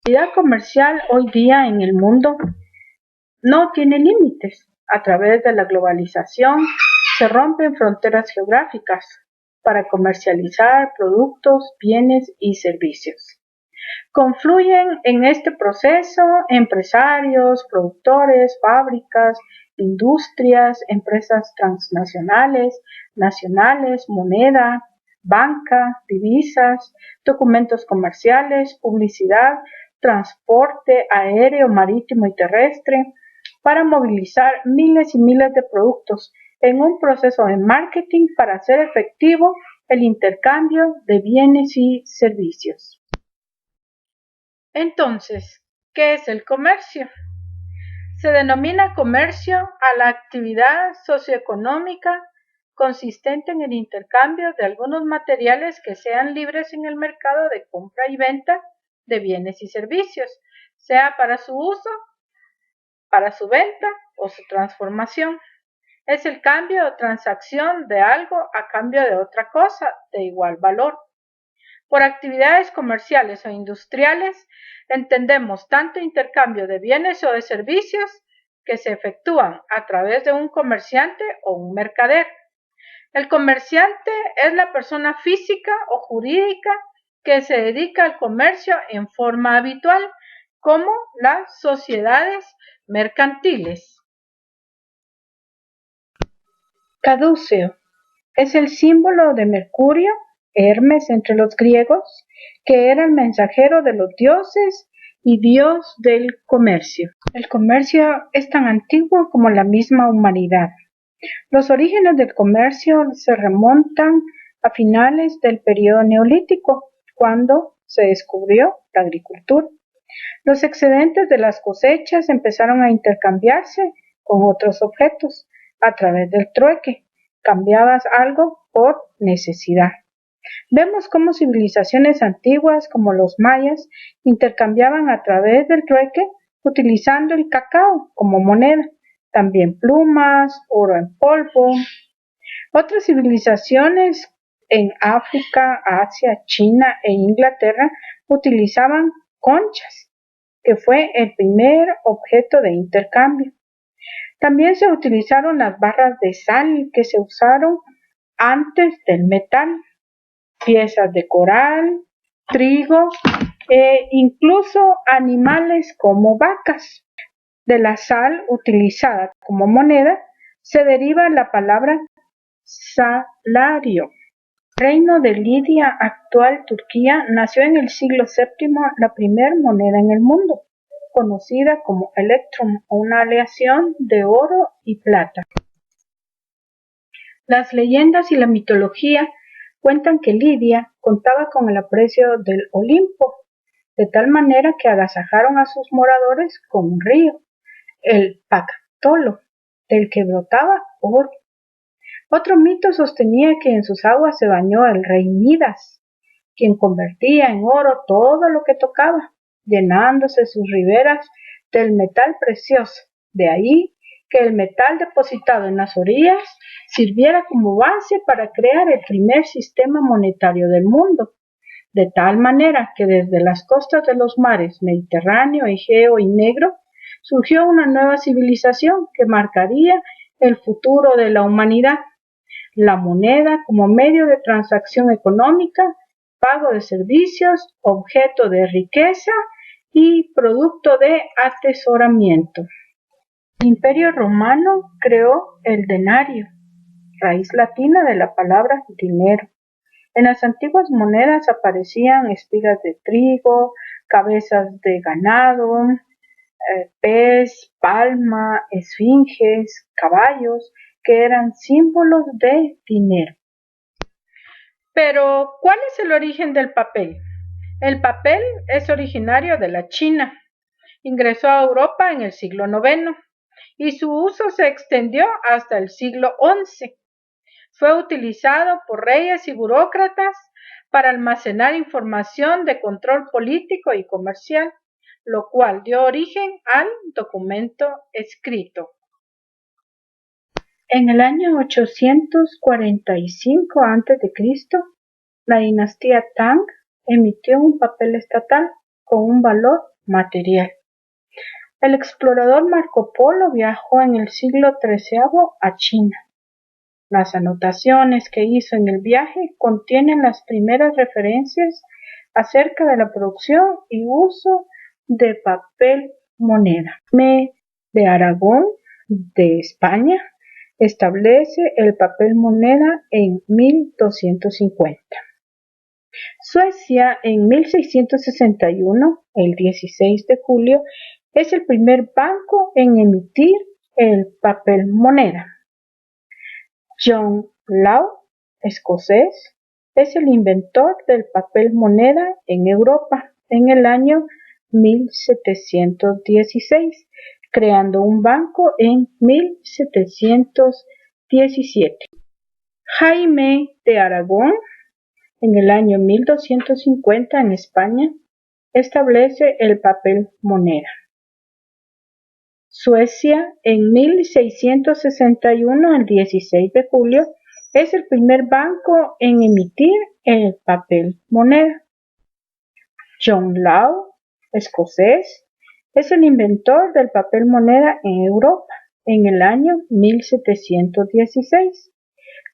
La actividad comercial hoy día en el mundo no tiene límites. A través de la globalización se rompen fronteras geográficas para comercializar productos, bienes y servicios. Confluyen en este proceso empresarios, productores, fábricas, industrias, empresas transnacionales, nacionales, moneda, banca, divisas, documentos comerciales, publicidad, transporte aéreo, marítimo y terrestre, para movilizar miles y miles de productos en un proceso de marketing para hacer efectivo el intercambio de bienes y servicios. Entonces, ¿qué es el comercio? Se denomina comercio a la actividad socioeconómica consistente en el intercambio de algunos materiales que sean libres en el mercado de compra y venta de bienes y servicios, sea para su uso, para su venta o su transformación. Es el cambio o transacción de algo a cambio de otra cosa de igual valor. Por actividades comerciales o industriales entendemos tanto intercambio de bienes o de servicios que se efectúan a través de un comerciante o un mercader. El comerciante es la persona física o jurídica que se dedica al comercio en forma habitual, como las sociedades mercantiles. Caduceo es el símbolo de Mercurio, Hermes entre los griegos, que era el mensajero de los dioses y dios del comercio. El comercio es tan antiguo como la misma humanidad. Los orígenes del comercio se remontan a finales del periodo neolítico, cuando se descubrió la agricultura. Los excedentes de las cosechas empezaron a intercambiarse con otros objetos a través del trueque. Cambiabas algo por necesidad. Vemos cómo civilizaciones antiguas como los mayas intercambiaban a través del trueque utilizando el cacao como moneda, también plumas, oro en polvo. Otras civilizaciones en África, Asia, China e Inglaterra utilizaban conchas, que fue el primer objeto de intercambio. También se utilizaron las barras de sal que se usaron antes del metal, piezas de coral, trigo e incluso animales como vacas. De la sal utilizada como moneda se deriva la palabra salario. El reino de Lidia, actual Turquía, nació en el siglo VII la primera moneda en el mundo, conocida como electrum, una aleación de oro y plata. Las leyendas y la mitología cuentan que Lidia contaba con el aprecio del Olimpo, de tal manera que agasajaron a sus moradores con un río, el Pactolo, del que brotaba oro. Otro mito sostenía que en sus aguas se bañó el rey Midas, quien convertía en oro todo lo que tocaba, llenándose sus riberas del metal precioso. De ahí que el metal depositado en las orillas sirviera como base para crear el primer sistema monetario del mundo, de tal manera que desde las costas de los mares Mediterráneo, Egeo y Negro surgió una nueva civilización que marcaría el futuro de la humanidad. La moneda como medio de transacción económica, pago de servicios, objeto de riqueza y producto de atesoramiento. El Imperio Romano creó el denario, raíz latina de la palabra dinero. En las antiguas monedas aparecían espigas de trigo, cabezas de ganado, pez, palma, esfinges, caballos, que eran símbolos de dinero. Pero, ¿cuál es el origen del papel? El papel es originario de la China. Ingresó a Europa en el siglo IX y su uso se extendió hasta el siglo XI. Fue utilizado por reyes y burócratas para almacenar información de control político y comercial, lo cual dio origen al documento escrito. En el año 845 a.C., la dinastía Tang emitió un papel estatal con un valor material. El explorador Marco Polo viajó en el siglo XIII a China. Las anotaciones que hizo en el viaje contienen las primeras referencias acerca de la producción y uso de papel moneda. De Aragón, de España, establece el papel moneda en 1250. Suecia, en 1661, el 16 de julio, es el primer banco en emitir el papel moneda. John Law, escocés, es el inventor del papel moneda en Europa en el año 1716, creando un banco en 1717. Jaime de Aragón, en el año 1250 en España, establece el papel moneda. Suecia, en 1661, el 16 de julio, es el primer banco en emitir el papel moneda. John Law, escocés, es el inventor del papel moneda en Europa en el año 1716,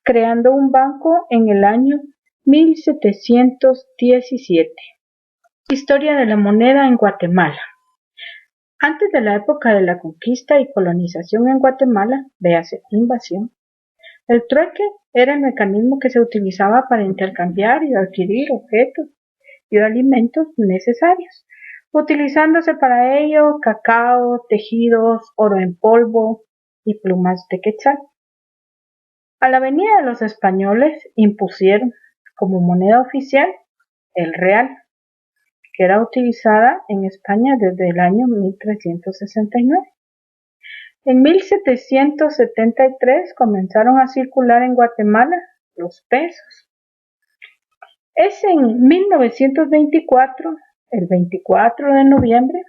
creando un banco en el año 1717. Historia de la moneda en Guatemala. Antes de la época de la conquista y colonización en Guatemala, véase invasión, el trueque era el mecanismo que se utilizaba para intercambiar y adquirir objetos y alimentos necesarios, utilizándose para ello cacao, tejidos, oro en polvo y plumas de quetzal. A la venida de los españoles impusieron como moneda oficial el real, que era utilizada en España desde el año 1369. En 1773 comenzaron a circular en Guatemala los pesos. Es en 1924, el 24 de noviembre,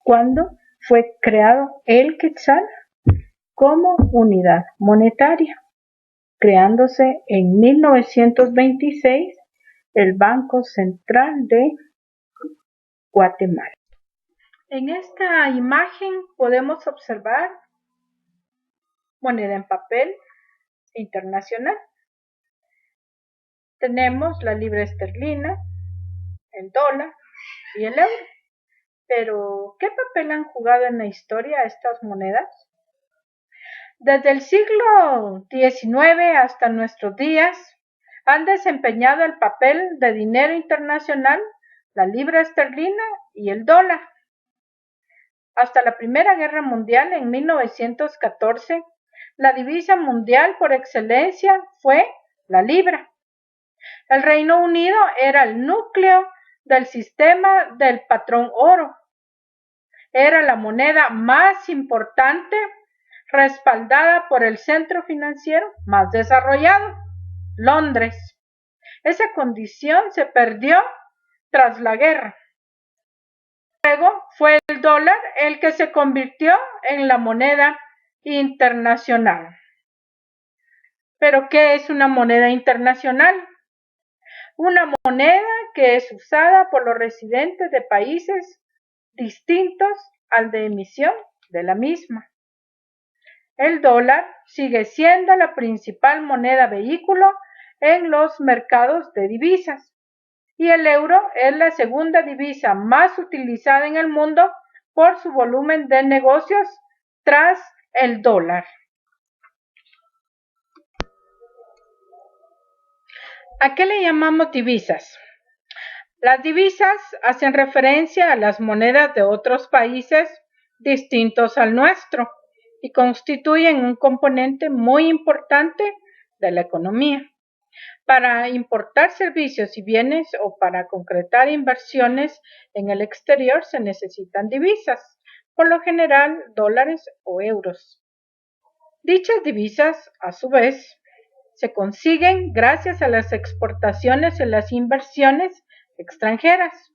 cuando fue creado el quetzal como unidad monetaria, creándose en 1926 el Banco Central de Guatemala. En esta imagen podemos observar moneda en papel internacional. Tenemos la libra esterlina, el dólar y el euro. Pero, ¿qué papel han jugado en la historia estas monedas? Desde el siglo XIX hasta nuestros días, han desempeñado el papel de dinero internacional la libra esterlina y el dólar. Hasta la Primera Guerra Mundial, en 1914, la divisa mundial por excelencia fue la libra. El Reino Unido era el núcleo del sistema del patrón oro. Era la moneda más importante, respaldada por el centro financiero más desarrollado, Londres. Esa condición se perdió tras la guerra. Luego fue el dólar el que se convirtió en la moneda internacional. ¿Pero qué es una moneda internacional? Una moneda que es usada por los residentes de países distintos al de emisión de la misma. El dólar sigue siendo la principal moneda vehículo en los mercados de divisas y el euro es la segunda divisa más utilizada en el mundo por su volumen de negocios tras el dólar. ¿A qué le llamamos divisas? Las divisas hacen referencia a las monedas de otros países distintos al nuestro y constituyen un componente muy importante de la economía. Para importar servicios y bienes o para concretar inversiones en el exterior se necesitan divisas, por lo general dólares o euros. Dichas divisas, a su vez, se consiguen gracias a las exportaciones y las inversiones extranjeras.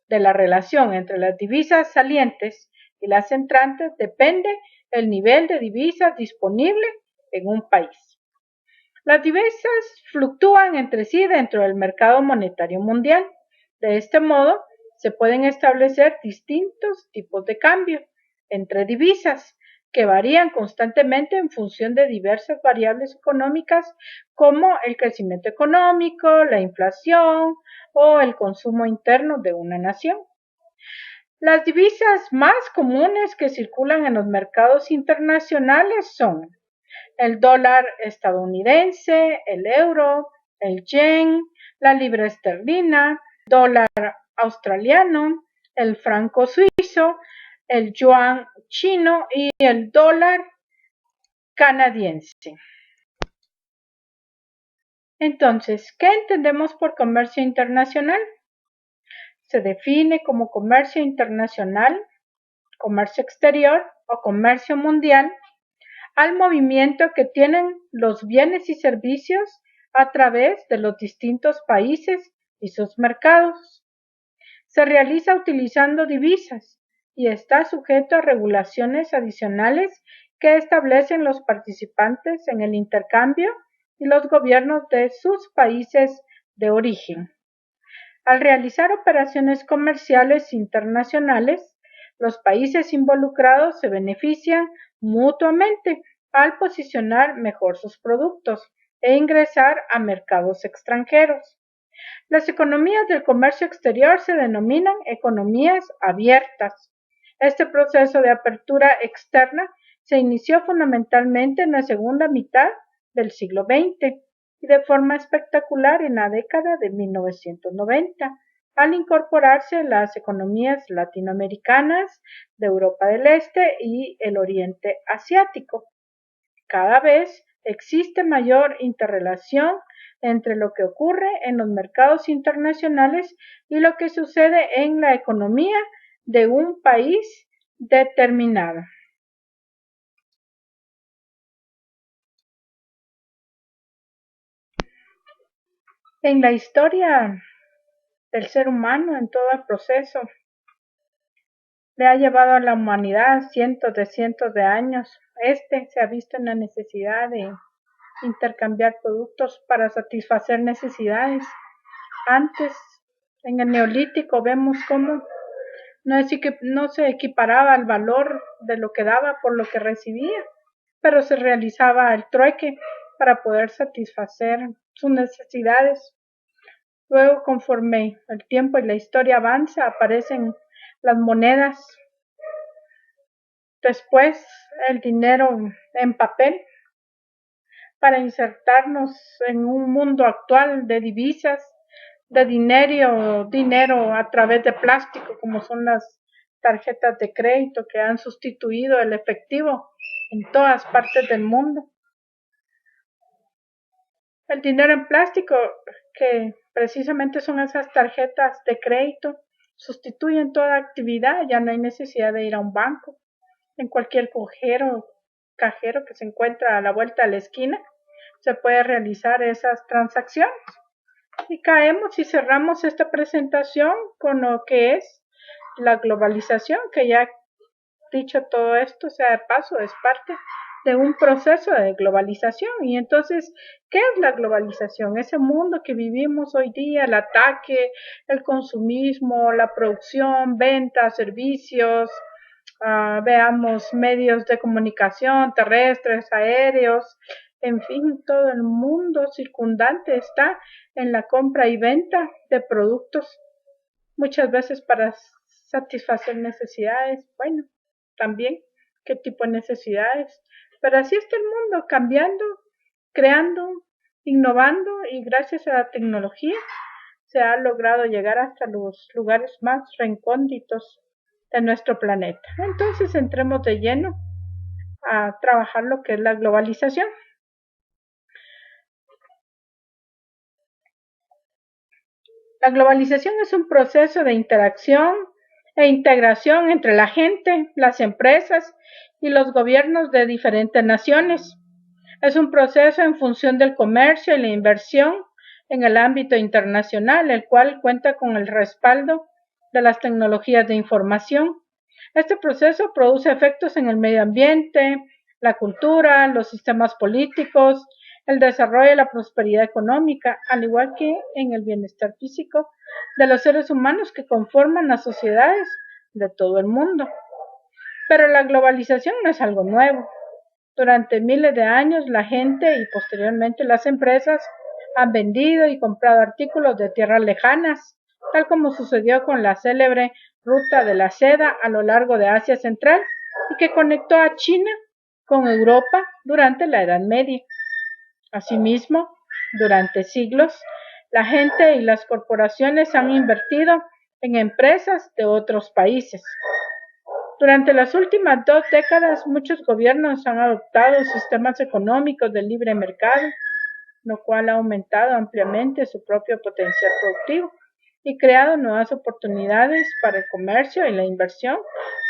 De la relación entre las divisas salientes y las entrantes depende el nivel de divisas disponible en un país. Las divisas fluctúan entre sí dentro del mercado monetario mundial. De este modo, se pueden establecer distintos tipos de cambio entre divisas que varían constantemente en función de diversas variables económicas como el crecimiento económico, la inflación o el consumo interno de una nación. Las divisas más comunes que circulan en los mercados internacionales son el dólar estadounidense, el euro, el yen, la libra esterlina, dólar australiano, el franco suizo, el yuan chino y el dólar canadiense. Entonces, ¿qué entendemos por comercio internacional? Se define como comercio internacional, comercio exterior o comercio mundial al movimiento que tienen los bienes y servicios a través de los distintos países y sus mercados. Se realiza utilizando divisas y está sujeto a regulaciones adicionales que establecen los participantes en el intercambio y los gobiernos de sus países de origen. Al realizar operaciones comerciales internacionales, los países involucrados se benefician mutuamente al posicionar mejor sus productos e ingresar a mercados extranjeros. Las economías del comercio exterior se denominan economías abiertas. Este proceso de apertura externa se inició fundamentalmente en la segunda mitad del siglo XX y de forma espectacular en la década de 1990, al incorporarse las economías latinoamericanas, de Europa del Este y el Oriente Asiático. Cada vez existe mayor interrelación entre lo que ocurre en los mercados internacionales y lo que sucede en la economía de un país determinado. En la historia del ser humano, en todo el proceso, le ha llevado a la humanidad cientos de años. Se ha visto en la necesidad de intercambiar productos para satisfacer necesidades. Antes, en el Neolítico, vemos cómo no se equiparaba el valor de lo que daba por lo que recibía, pero se realizaba el trueque para poder satisfacer sus necesidades. Luego, conforme el tiempo y la historia avanza, aparecen las monedas, después el dinero en papel, para insertarnos en un mundo actual de divisas, de dinero a través de plástico, como son las tarjetas de crédito que han sustituido el efectivo en todas partes del mundo. El dinero en plástico, que precisamente son esas tarjetas de crédito, sustituyen toda actividad, ya no hay necesidad de ir a un banco. En cualquier cajero que se encuentra a la vuelta de la esquina, se puede realizar esas transacciones. Y caemos y cerramos esta presentación con lo que es la globalización, que ya dicho todo esto, sea de paso, es parte de un proceso de globalización. Y entonces, ¿qué es la globalización? Ese mundo que vivimos hoy día, el ataque, el consumismo, la producción, ventas, servicios, veamos medios de comunicación terrestres, aéreos, en fin, todo el mundo circundante está en la compra y venta de productos, muchas veces para satisfacer necesidades, bueno, también qué tipo de necesidades, pero así está el mundo, cambiando, creando, innovando, y gracias a la tecnología se ha logrado llegar hasta los lugares más recónditos de nuestro planeta. Entonces entremos de lleno a trabajar lo que es la globalización. La globalización es un proceso de interacción e integración entre la gente, las empresas y los gobiernos de diferentes naciones. Es un proceso en función del comercio y la inversión en el ámbito internacional, el cual cuenta con el respaldo de las tecnologías de información. Este proceso produce efectos en el medio ambiente, la cultura, los sistemas políticos, el desarrollo y la prosperidad económica, al igual que en el bienestar físico de los seres humanos que conforman las sociedades de todo el mundo. Pero la globalización no es algo nuevo. Durante miles de años la gente y posteriormente las empresas han vendido y comprado artículos de tierras lejanas, tal como sucedió con la célebre ruta de la seda a lo largo de Asia Central y que conectó a China con Europa durante la Edad Media. Asimismo, durante siglos, la gente y las corporaciones han invertido en empresas de otros países. Durante las últimas 2 décadas, muchos gobiernos han adoptado sistemas económicos de libre mercado, lo cual ha aumentado ampliamente su propio potencial productivo y creado nuevas oportunidades para el comercio y la inversión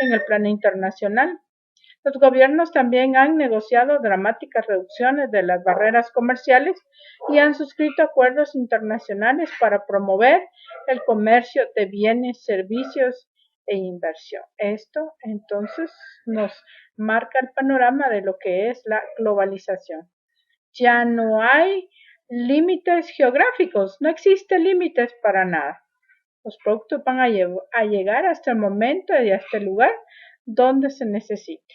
en el plano internacional. Los gobiernos también han negociado dramáticas reducciones de las barreras comerciales y han suscrito acuerdos internacionales para promover el comercio de bienes, servicios e inversión. Esto entonces nos marca el panorama de lo que es la globalización. Ya no hay límites geográficos, no existen límites para nada. Los productos van a llegar hasta el momento y hasta el lugar donde se necesite.